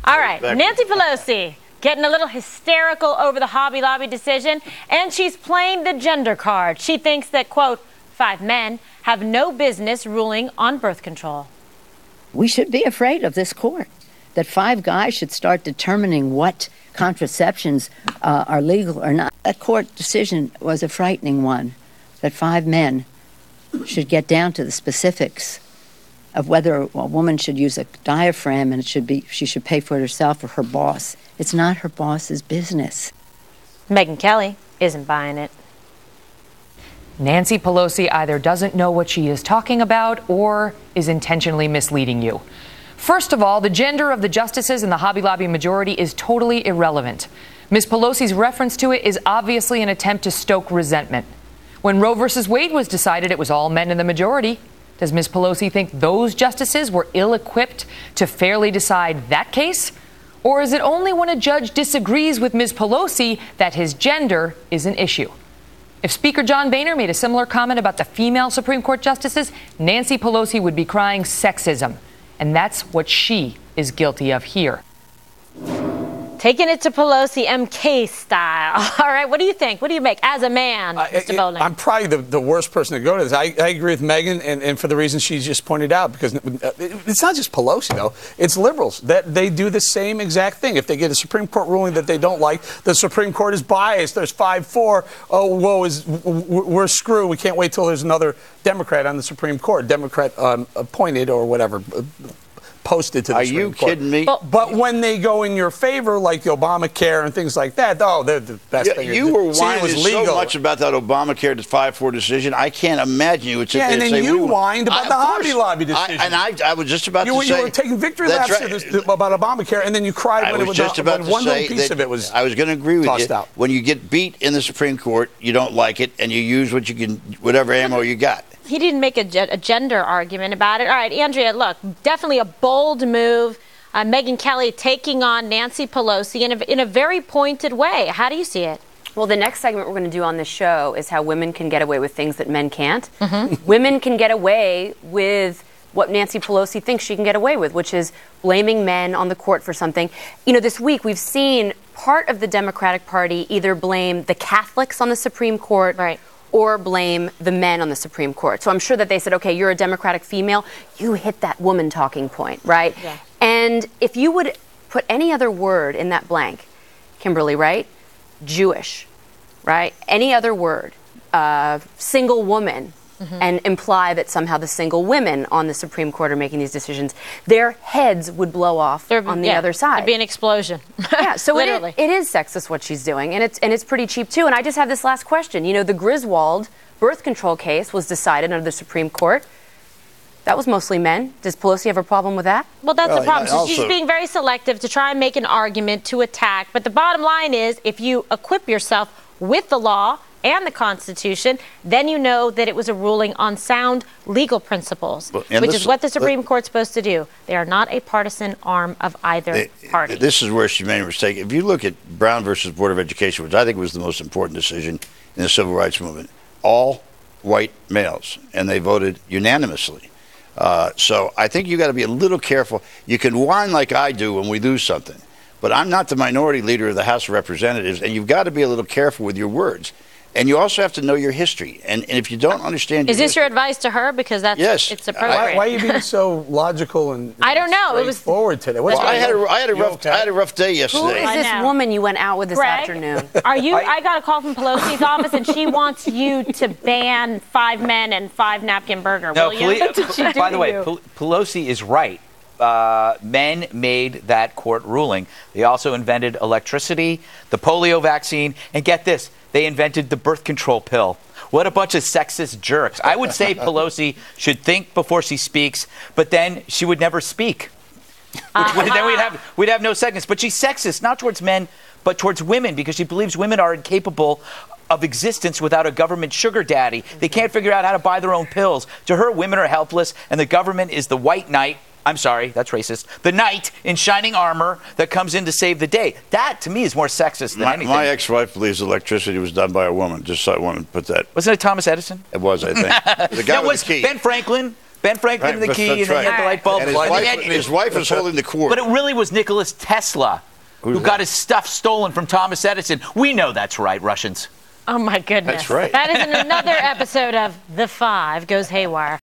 All right, Nancy Pelosi getting a little hysterical over the Hobby Lobby decision, and she's playing the gender card. She thinks that, quote, 5 men have no business ruling on birth control. We should be afraid of this court, that 5 guys should start determining what contraceptions are legal or not. That court decision was a frightening one, that 5 men should get down to the specifics of whether a woman should use a diaphragm and she should pay for it herself or her boss. It's not her boss's business. Megyn Kelly isn't buying it. Nancy Pelosi either doesn't know what she is talking about or is intentionally misleading you. First of all, the gender of the justices in the Hobby Lobby majority is totally irrelevant. Ms. Pelosi's reference to it is obviously an attempt to stoke resentment. When Roe v. Wade was decided, it was all men in the majority. Does Ms. Pelosi think those justices were ill-equipped to fairly decide that case? Or is it only when a judge disagrees with Ms. Pelosi that his gender is an issue? If Speaker John Boehner made a similar comment about the female Supreme Court justices, Nancy Pelosi would be crying sexism. And that's what she is guilty of here. Taking it to Pelosi MK style. All right, what do you think? What do you make as a man, Mr. Bowling? I'm probably the worst person to go to this. I agree with Megyn, and for the reasons she's just pointed out, because it's not just Pelosi, though. It's liberals. That they do the same exact thing. If they get a Supreme Court ruling that they don't like, the Supreme Court is biased. There's 5-4. Oh, we're screwed. We can't wait till there's another Democrat on the Supreme Court, Democrat appointed or whatever. Posted to the Supreme Court. Are you kidding me? But when they go in your favor, like Obamacare and things like that, oh, they're the best thing. You were whining so much about that Obamacare 5-4 decision. I can't imagine you would sit there and say... Yeah, and then you whined about the Hobby Lobby decision. I was just about to say... You were taking victory laps about Obamacare, and then you cried when one little piece of it was I was going to agree with you. Out. When you get beat in the Supreme Court, you don't like it, and you use whatever ammo you got. He didn't make a gender argument about it. All right, Andrea, look, definitely a bold move. Megyn Kelly taking on Nancy Pelosi in a very pointed way. How do you see it? Well, the next segment we're going to do on this show is how women can get away with things that men can't. Women can get away with what Nancy Pelosi thinks she can get away with, which is blaming men on the court for something. You know, this week we've seen part of the Democratic Party either blame the Catholics on the Supreme Court, right, or blame the men on the Supreme Court. So I'm sure that they said, okay, you're a Democratic female, you hit that woman talking point, right? Yeah. And if you would put any other word in that blank, Kimberly, right? Jewish, right? Any other word, single woman, and imply that somehow the single women on the Supreme Court are making these decisions, their heads would blow off on the other side. There'd be an explosion. Yeah, so literally. It is sexist what she's doing, and it's pretty cheap too. And I just have this last question. You know, the Griswold birth control case was decided under the Supreme Court. That was mostly men. Does Pelosi have a problem with that? Well, that's the problem. So she's being very selective to try and make an argument to attack. But the bottom line is, if you equip yourself with the law and the Constitution, then you know that it was a ruling on sound legal principles, which is what the Supreme Court's supposed to do. They are not a partisan arm of either party. This is where she made a mistake. If you look at Brown versus Board of Education, which I think was the most important decision in the Civil Rights Movement, all white males, and they voted unanimously. So I think you got to be a little careful. You can whine like I do when we lose something, but I'm not the minority leader of the House of Representatives, and you've got to be a little careful with your words. And you also have to know your history. And if you don't understand... Is this your advice to her? Because that's it's appropriate. Why are you being so logical and I don't know. It was forward today. Well, I had a rough day yesterday. Who is this woman you went out with this afternoon? Are you? I got a call from Pelosi's office, and she wants you to ban 5 men and 5 napkin burger. No, will you? by the way, Pelosi is right. Men made that court ruling. They also invented electricity, the polio vaccine, and get this, they invented the birth control pill. What a bunch of sexist jerks. I would say Pelosi should think before she speaks, but then she would never speak. Then we'd have no seconds. But she's sexist, not towards men, but towards women, because she believes women are incapable of existence without a government sugar daddy. They can't figure out how to buy their own pills. To her, women are helpless, and the government is the white knight. I'm sorry, that's racist. The knight in shining armor that comes in to save the day. That, to me, is more sexist than anything. My ex-wife believes electricity was done by a woman. Just so I want to put that. Wasn't it Thomas Edison? It was, I think. The guy with the key. Ben Franklin. Ben Franklin and the key, and then you had the light bulb. And his wife is holding the cord. But it really was Nicholas Tesla who got his stuff stolen from Thomas Edison. We know that's right, Russians. Oh, my goodness. That's right. That is in another episode of The Five Goes Haywire.